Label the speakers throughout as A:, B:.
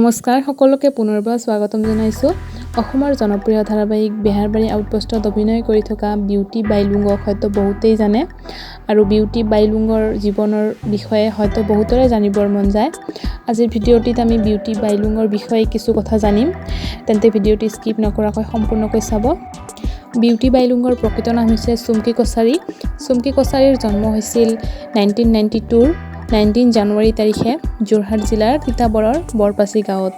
A: নমস্কাৰ সকলোকে পুনৰবাৰ স্বাগতম জনাইছো অসমৰ জনপ্ৰিয় ধাৰাবাহিক বেহাৰবাৰী আউটপোষ্টত অভিনয় কৰি থকা বিউটি বাইলুঙক হয়তো বহুতেই জানে আৰু বিউটি বাইলুঙৰ জীৱনৰ বিষয়ে হয়তো বহুতৰে জানিবৰ মন যায় আজিৰ ভিডিঅ'টিত আমি বিউটি বাইলুঙৰ বিষয়ে কিছু কথা জানিম তেন্তে ভিডিঅ'টি স্কিপ নকৰাকৈ সম্পূৰ্ণকৈ চাব বিউটি বাইলুঙৰ প্ৰকৃত নাম হৈছে sumki কছাৰীৰ জন্ম হৈছিল 1992 19 জানুৱাৰী তাৰিখে যোৰহাট জিলাৰ তিতাবৰৰ বৰপাচি গাঁৱত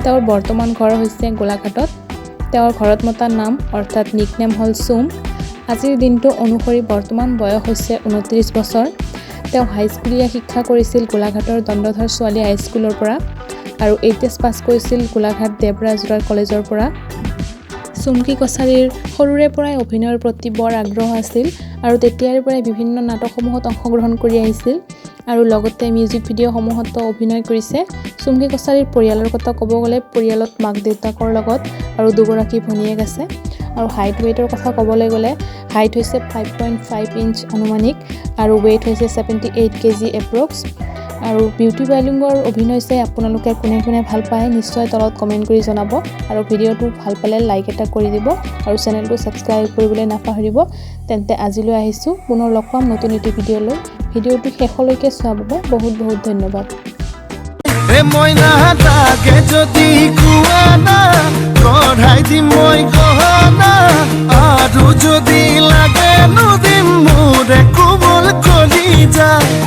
A: তেওঁৰ বৰ্তমান ঘৰ হৈছে গোলাঘাটত তেওঁৰ ঘৰত মতা নাম অৰ্থাৎ নিকনেম হল সুম আজিৰ দিনটো অনুসৰি বৰ্তমান বয়স হৈছে 29 বছৰ তেওঁ হাইস্কুলীয়া শিক্ষা কৰিছিল গোলাঘাটৰ দণ্ডধৰ ছোৱালী হাইস্কুলৰ পৰা আৰু এইচএছ পাছ কৰিছিল গোলাঘাট দেৱৰাজুৰাৰ কলেজৰ পৰা sumki কছাৰীৰ সৰুৰে পৰাই অভিনয়ৰ প্ৰতি বৰ আগ্ৰহ আছিল আৰু তেতিয়াৰ পৰাই বিভিন্ন নাটকসমূহত অংশগ্ৰহণ কৰি আহিছিল আৰু লগতে মিউজিক ভিডিঅ'সমূহতো অভিনয় কৰিছে sumki কছাৰীৰ পৰিয়ালৰ কথা ক'ব গ'লে পৰিয়ালত মাক দেউতাকৰ লগত আৰু দুগৰাকী ভনীয়েক আছে আৰু হাইট ওয়েটৰ কথা ক'বলৈ গ'লে হাইট হৈছে 5.5 ইঞ্চ আনুমানিক আৰু ওয়েট হৈছে 78 কেজি এপ্ৰক্স আৰু বিউটি বাইলুঙৰ অভিনয় চাই আপোনালোকে কোনে কোনে ভাল পায় নিশ্চয় তলত কমেন্ট কৰি জনাব আৰু ভিডিঅ'টো ভাল পালে লাইক এটা কৰি দিব আৰু চেনেলটো সাবস্ক্ৰাইব কৰিবলৈ নাপাহৰিব তেন্তে আজিলৈ আহিছো পুনৰ লগ পাম নতুন এটি ভিডিঅ'লৈ ভিডিঅ'টো শেষলৈকে চোৱাৰ বাবে বহুত বহুত ধন্যবাদ
B: এ মইনা তাকে যদি কুৱানা কঢ়াই দিম মই গহনা আৰু যদি লাগে নদিম মোৰে কোমল কলি যায়